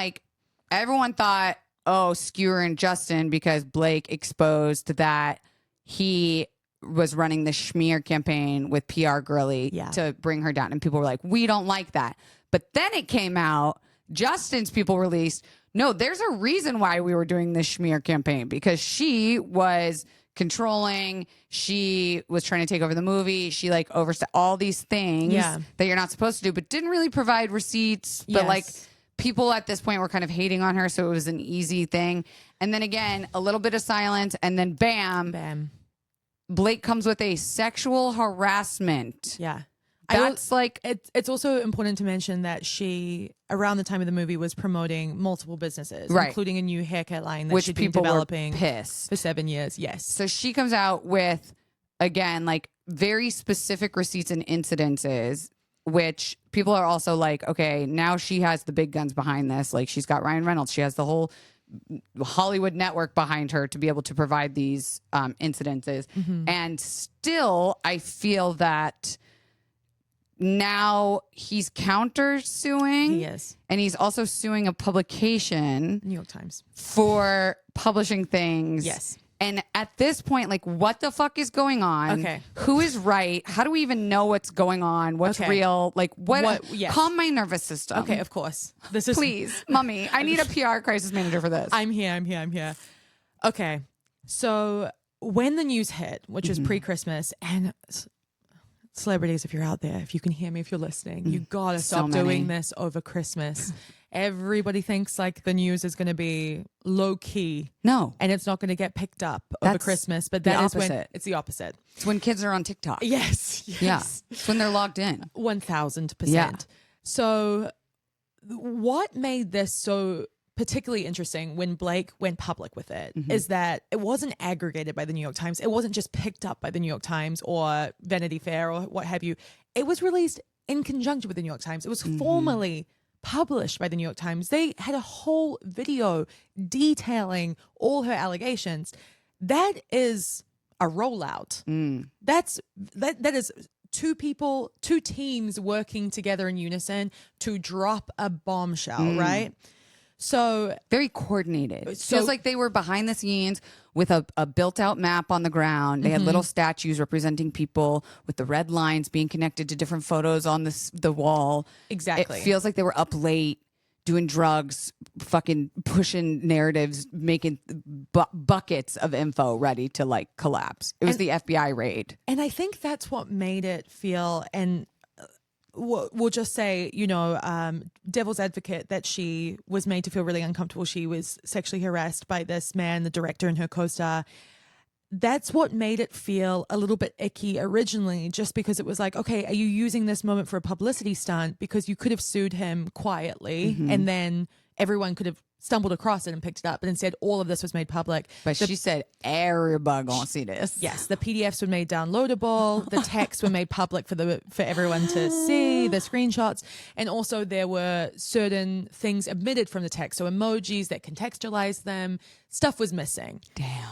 everyone thought, oh, skewering Justin because Blake exposed that he was running the schmear campaign with PR Girly to bring her down. And people were like, we don't like that. But then it came out, Justin's people released, no, there's a reason why we were doing this schmear campaign, because she was controlling. She was trying to take over the movie. She oversaw all these things that you're not supposed to do, but didn't really provide receipts. But people at this point were kind of hating on her. So it was an easy thing. And then again, a little bit of silence, and then bam. Blake comes with a sexual harassment. Yeah. That's it's also important to mention that she, around the time of the movie, was promoting multiple businesses, including a new haircut line that which she'd been people developing were pissed for 7 years. Yes. So she comes out with, again, very specific receipts and incidences, which people are also like, okay, now she has the big guns behind this. She's got Ryan Reynolds. She has the whole Hollywood network behind her to be able to provide these incidences. And still, I feel that now he's countersuing. He is. And he's also suing a publication, New York Times, for publishing things. Yes. And at this point, like, what the fuck is going on? Okay. Who is right? How do we even know what's going on? What's Okay. real? Like, what? Yes. Calm my nervous system. Okay, of course. This is Please, mommy, I need a PR crisis manager for this. I'm here. Okay. So when the news hit, which was pre-Christmas, and celebrities, if you're out there, if you can hear me, if you're listening, you gotta stop doing this over Christmas. Everybody thinks like the news is going to be low key. No. And it's not going to get picked up over That's Christmas. But the that is when opposite. it's the opposite. It's when kids are on TikTok. Yes. Yeah. It's when they're logged in. 1000%. Yeah. So what made this so particularly interesting when Blake went public with it is that it wasn't aggregated by the New York Times. It wasn't just picked up by the New York Times or Vanity Fair or what have you. It was released in conjunction with the New York Times. It was formally published by the New York Times. They had a whole video detailing all her allegations. That is a rollout. That is two teams working together in unison to drop a bombshell, right? So very coordinated. It So- feels like they were behind the scenes with a built out map on the ground. They had little statues representing people with the red lines being connected to different photos on the wall. Exactly. It feels like they were up late doing drugs, fucking pushing narratives, making buckets of info ready to like collapse. It was the FBI raid. And I think that's what made it feel, and we'll just say, devil's advocate, that she was made to feel really uncomfortable. She was sexually harassed by this man, the director and her co-star. That's what made it feel a little bit icky originally, just because it was like, okay, are you using this moment for a publicity stunt? Because you could have sued him quietly and then everyone could have stumbled across it and picked it up. But instead, all of this was made public. But she said, everybody gonna see this. Yes, the PDFs were made downloadable. The texts were made public for everyone to see, the screenshots. And also there were certain things omitted from the text. So emojis that contextualized them. Stuff was missing. Damn.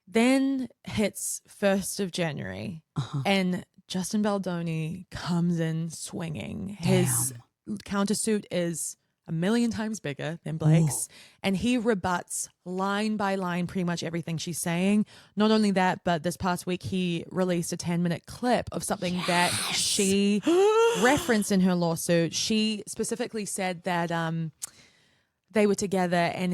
Then hits 1st of January and Justin Baldoni comes in swinging. His countersuit is a million times bigger than Blake's. And he rebuts line by line pretty much everything she's saying. Not only that, but this past week he released a 10-minute clip of something that she referenced in her lawsuit. She specifically said that they were together and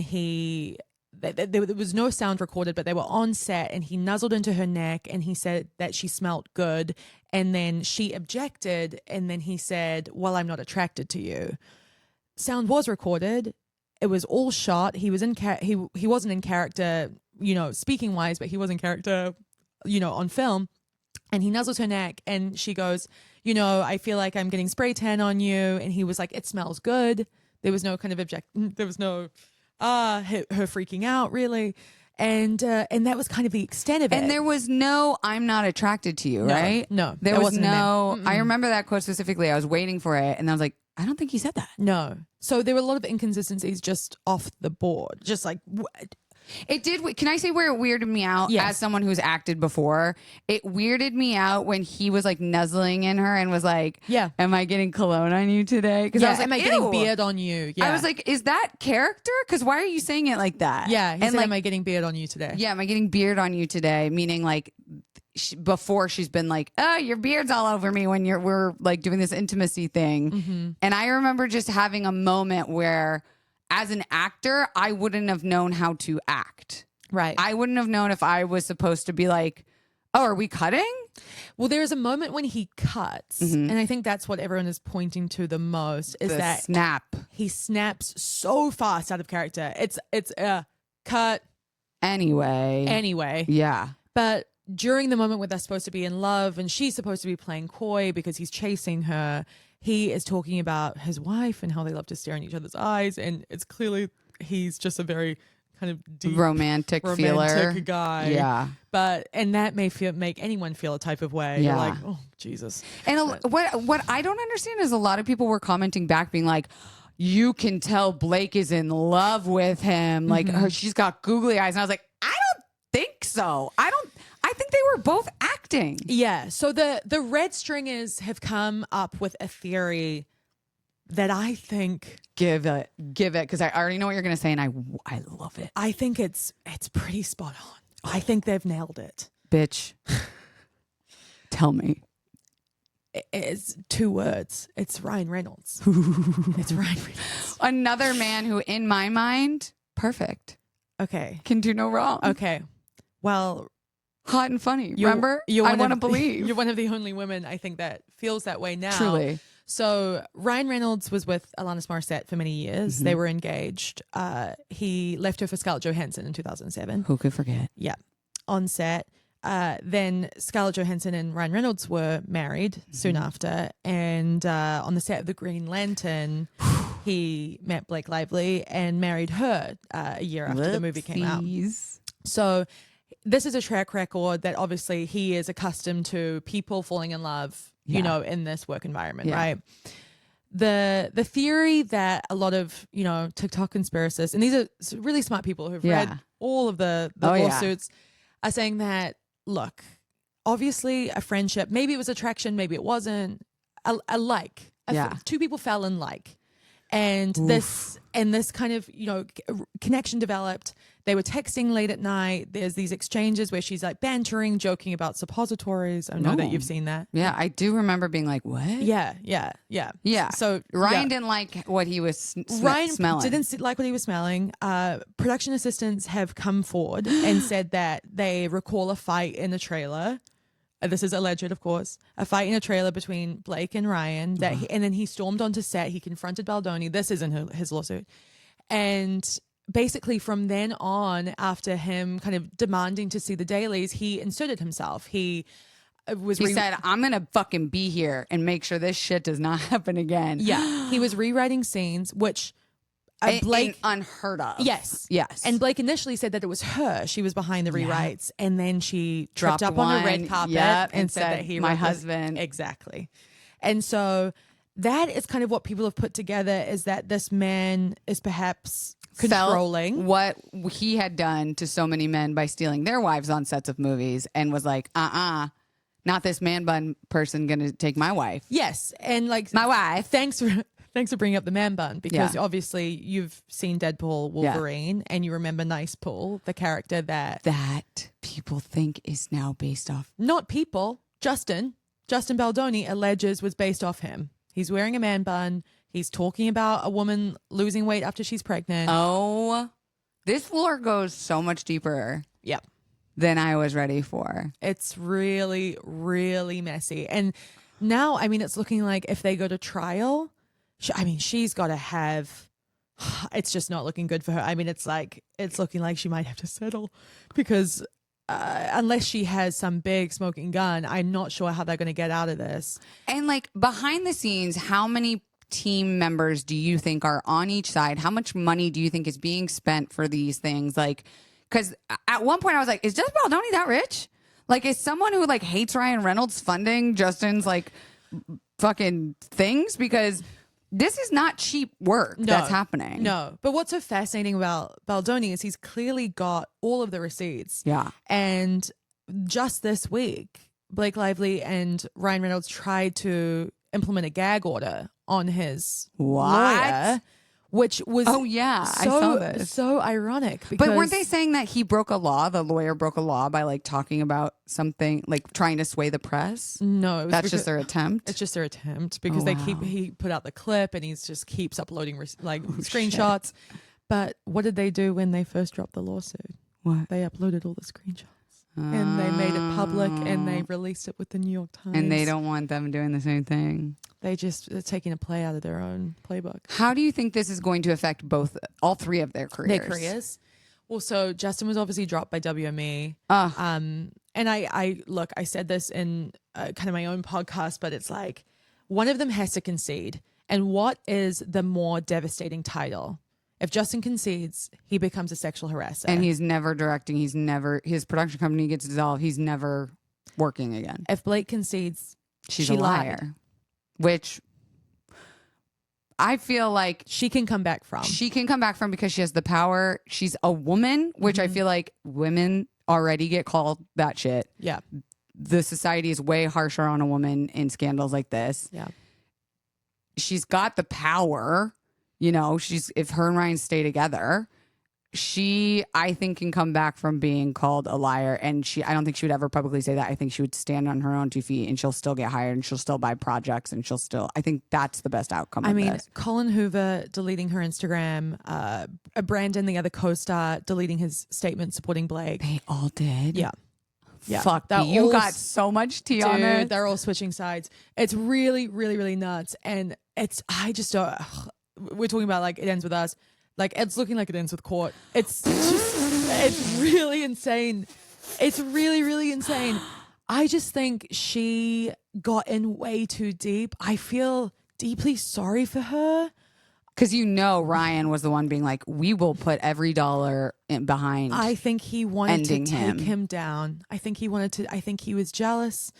there was no sound recorded, but they were on set and he nuzzled into her neck and he said that she smelled good. And then she objected and then he said, well, I'm not attracted to you. Sound was recorded. It was all shot. He was he wasn't in character, speaking wise, but he was in character, on film. And he nuzzles her neck and she goes, I feel like I'm getting spray tan on you. And he was like, it smells good. There was no kind of there was no her freaking out really. And that was kind of the extent of it. And there was no, I'm not attracted to you, right? No, there was no, in there. I remember that quote specifically. I was waiting for it and I was like, I don't think he said that. No. So there were a lot of inconsistencies just off the board. Just like, it did. Can I say where it weirded me out? Yes. As someone who's acted before, it weirded me out when he was like nuzzling in her and was like, yeah, am I getting cologne on you today? Because I was like, am I getting beard on you? Yeah. I was like, is that character? Because why are you saying it like that? Yeah. He and said, like, am I getting beard on you today? Yeah. Am I getting beard on you today? Meaning like, before she's been like, oh, your beard's all over me when we're like doing this intimacy thing. And I remember just having a moment where as an actor, I wouldn't have known how to act. Right. I wouldn't have known if I was supposed to be like, oh, are we cutting? Well, there's a moment when he cuts, and I think that's what everyone is pointing to the most is that snap. He snaps so fast out of character. It's a cut. Anyway. Yeah. But during the moment where they're supposed to be in love and she's supposed to be playing coy because he's chasing her, he is talking about his wife and how they love to stare in each other's eyes. And it's clearly he's just a very kind of deep, romantic feeler guy. Yeah. And that may make anyone feel a type of way. Yeah. You're like, oh, Jesus. And what I don't understand is a lot of people were commenting back being like, you can tell Blake is in love with him. Like she's got googly eyes. And I was like, I don't think so. I think they were both acting. Yeah. So the Red Stringers have come up with a theory that I think give it because I already know what you're going to say and I love it. I think it's pretty spot on. I think they've nailed it. Bitch. Tell me. It's 2 words. It's Ryan Reynolds. It's Ryan Reynolds. Another man who, in my mind, perfect. Okay. Can do no wrong. Okay. Well, hot and funny. Remember? I want to believe. You're one of the only women I think that feels that way now. Truly. So Ryan Reynolds was with Alanis Morissette for many years. They were engaged. He left her for Scarlett Johansson in 2007. Who could forget? Yeah. On set. Then Scarlett Johansson and Ryan Reynolds were married soon after. And on the set of The Green Lantern, he met Blake Lively and married her a year after the movie came out. So this is a track record that obviously he is accustomed to people falling in love, you know, in this work environment, right? The theory that a lot of, you know, TikTok conspiracists, and these are really smart people who've read all of the lawsuits, are saying that, look, obviously a friendship, maybe it was attraction, maybe it wasn't, two people fell in like. And this kind of, you know, connection developed. They were texting late at night. There's these exchanges where she's like bantering, joking about suppositories. I know that you've seen that. Yeah, I do remember being like, what? Yeah. So Ryan didn't like what he was smelling. Ryan didn't like what he was smelling. Production assistants have come forward and said that they recall a fight in the trailer. This is alleged, of course, a fight in a trailer between Blake and Ryan. And then he stormed onto set. He confronted Baldoni. This isn't his lawsuit. And basically from then on, after him kind of demanding to see the dailies, he inserted himself. He said, I'm going to fucking be here and make sure this shit does not happen again. Yeah. He was rewriting scenes, which Blake unheard of. Yes. And Blake initially said that it was her. She was behind the rewrites. And then she tripped up on a red carpet and said that he my husband. Exactly. And so that is kind of what people have put together, is that this man is perhaps controlling what he had done to so many men by stealing their wives on sets of movies, and was like, not this man bun person gonna take my wife. Yes. And like, my wife. Thanks for bringing up the man bun, because obviously you've seen Deadpool Wolverine and you remember Nice Pool, the character that people think is now based off. Not people. Justin Baldoni alleges was based off him. He's wearing a man bun. He's talking about a woman losing weight after she's pregnant. Oh, this lore goes so much deeper. Yep. Than I was ready for. It's really, really messy. And now, I mean, it's looking like if they go to trial, she's got to have, it's just not looking good for her. I mean, it's looking like she might have to settle, because unless she has some big smoking gun, I'm not sure how they're going to get out of this. And like behind the scenes, how many team members do you think are on each side? How much money do you think is being spent for these things? Like, because at one point I was like, is Justin Baldoni that rich? Like, is someone who like hates Ryan Reynolds funding Justin's like fucking things? Because this is not cheap work that's happening. No. But what's so fascinating about Baldoni is he's clearly got all of the receipts. Yeah. And just this week, Blake Lively and Ryan Reynolds tried to implement a gag order on his lawyer, which was I saw this. So ironic. Because, but weren't they saying that he broke a law? The lawyer broke a law by like talking about something, like trying to sway the press? No, that's just their attempt. It's just their attempt, because he put out the clip and he just keeps uploading screenshots. Shit. But what did they do when they first dropped the lawsuit? What? They uploaded all the screenshots. And they made it public and they released it with the New York Times. And they don't want them doing the same thing. They're taking a play out of their own playbook. How do you think this is going to affect all three of their careers? Well, so Justin was obviously dropped by WME. And I said this in kind of my own podcast, but it's like one of them has to concede. And what is the more devastating title? If Justin concedes, he becomes a sexual harasser. And he's never directing. His production company gets dissolved. He's never working again. If Blake concedes, she's a liar. Lied. Which I feel like she can come back from. she can come back from because she has the power. She's a woman, which I feel like women already get called that shit. Yeah. The society is way harsher on a woman in scandals like this. Yeah. She's got the power, you know, if her and Ryan stay together, she, I think, can come back from being called a liar. And I don't think she would ever publicly say that. I think she would stand on her own 2 feet and she'll still get hired and she'll still buy projects and I think that's the best outcome of this. Colin Hoover deleting her Instagram, Brandon, the other co-star, deleting his statement supporting Blake. They all did? Yeah. Yeah. Fuck, you got so much tea on it. They're all switching sides. It's really, really, really nuts. And I just don't, we're talking about like it ends with us. Like it's looking like it ends with court. It's really insane. It's really, really insane. I just think she got in way too deep. I feel deeply sorry for her. Because Ryan was the one being like, we will put every dollar behind. I think he wanted to take him down. I think he was jealous.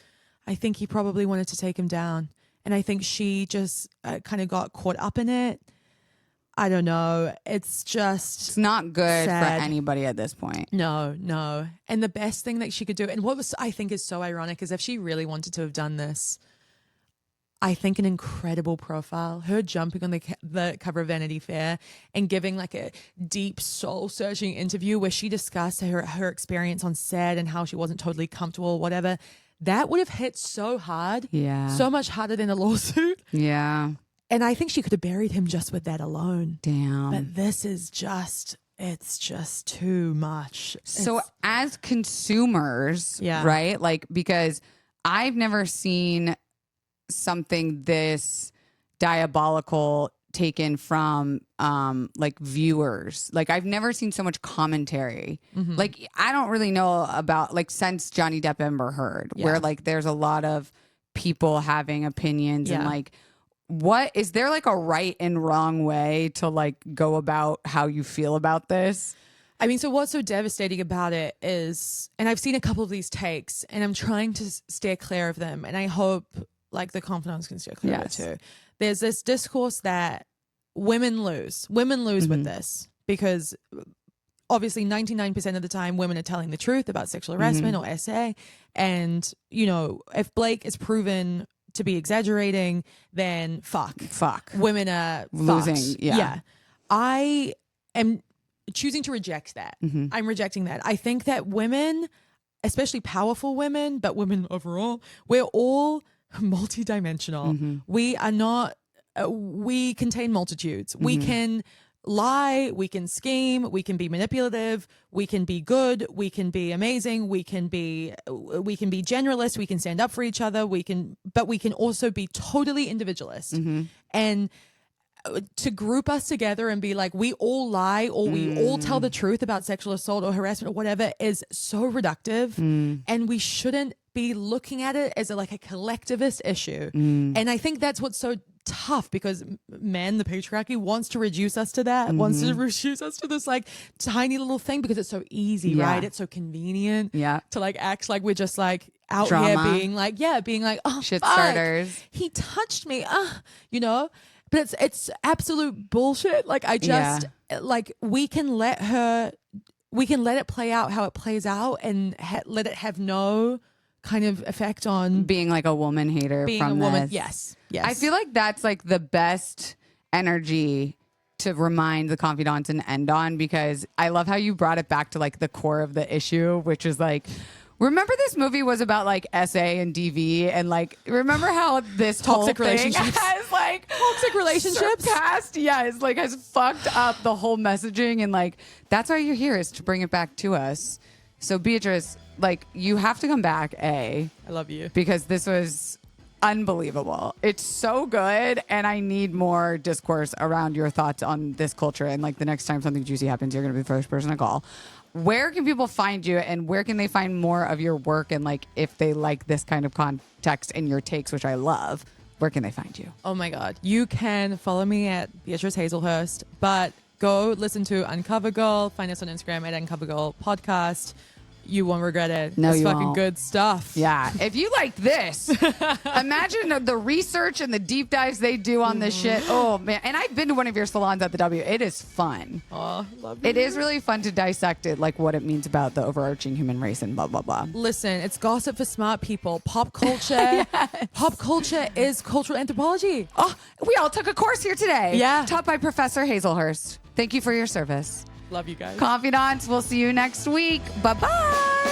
I think he probably wanted to take him down. And I think she just kind of got caught up in it. I don't know. It's not good sad. For anybody at this point. No. And the best thing that she could do, and I think is so ironic, is if she really wanted to have done this, I think an incredible profile, her jumping on the cover of Vanity Fair and giving like a deep soul searching interview where she discussed her experience on set and how she wasn't totally comfortable or whatever, that would have hit so hard. Yeah. So much harder than a lawsuit. Yeah. And I think she could have buried him just with that alone. Damn. But this is it's just too much. So as consumers, right? Like, because I've never seen something this diabolical taken from like viewers. Like I've never seen so much commentary. Like I don't really know about like since Johnny Depp Amber Heard, where like there's a lot of people having opinions and like what is there like a right and wrong way to like go about how you feel about this? I mean, so what's so devastating about it is, and I've seen a couple of these takes and I'm trying to steer clear of them, and I hope like the confidants can steer clear of it too. There's this discourse that women lose with this because obviously 99% of the time women are telling the truth about sexual harassment or SA. And, you know, if Blake is proven to be exaggerating, then fuck. Women are losing. Fucked. Yeah. I am choosing to reject that. I'm rejecting that. I think that women, especially powerful women, but women overall, we're all multidimensional. We are not, we contain multitudes. We can lie, we can scheme, we can be manipulative, we can be good, we can be amazing, we can be generalist, we can stand up for each other, but we can also be totally individualist. And to group us together and be like, we all lie or we all tell the truth about sexual assault or harassment or whatever is so reductive. And we shouldn't be looking at it as like a collectivist issue. And I think that's what's so tough, because the patriarchy wants to reduce us to that, wants to reduce us to this like tiny little thing because it's so easy, right? It's so convenient to like act like we're just like out Drama. here being like, oh, shit fuck, starters. he touched me, you know? But it's absolute bullshit. Like I just like we can let it play out how it plays out and let it have no kind of effect on being like a woman hater being from a woman. this. Yes. I feel like that's like the best energy to remind the confidants and end on, because I love how you brought it back to like the core of the issue, which is like, remember this movie was about like SA and DV, and like remember how this toxic whole thing relationships has like toxic relationships surpassed, it's like has fucked up the whole messaging, and like that's why you're here, is to bring it back to us. So Beatrice, like you have to come back, I love you, because this was unbelievable. It's so good, and I need more discourse around your thoughts on this culture. And like the next time something juicy happens, you're gonna be the first person to call. Where can people find you, and where can they find more of your work? And like if they like this kind of context and your takes, which I love, where can they find you? Oh my God, you can follow me at Beatrice Hazlelhurst, but go listen to Uncover Girl. Find us on Instagram at Uncover Girl Podcast. You won't regret it. No, it's you fucking won't. good stuff. Yeah. If you like this, imagine the research and the deep dives they do on this shit. Oh, man. And I've been to one of your salons at the W. It is fun. Oh, love you. It is really fun to dissect it, like what it means about the overarching human race and blah, blah, blah. Listen, it's gossip for smart people. Pop culture. Pop culture is cultural anthropology. Oh, we all took a course here today. Yeah. Taught by Professor Hazlelhurst. Thank you for your service. Love you guys. Confidants, we'll see you next week. Bye-bye.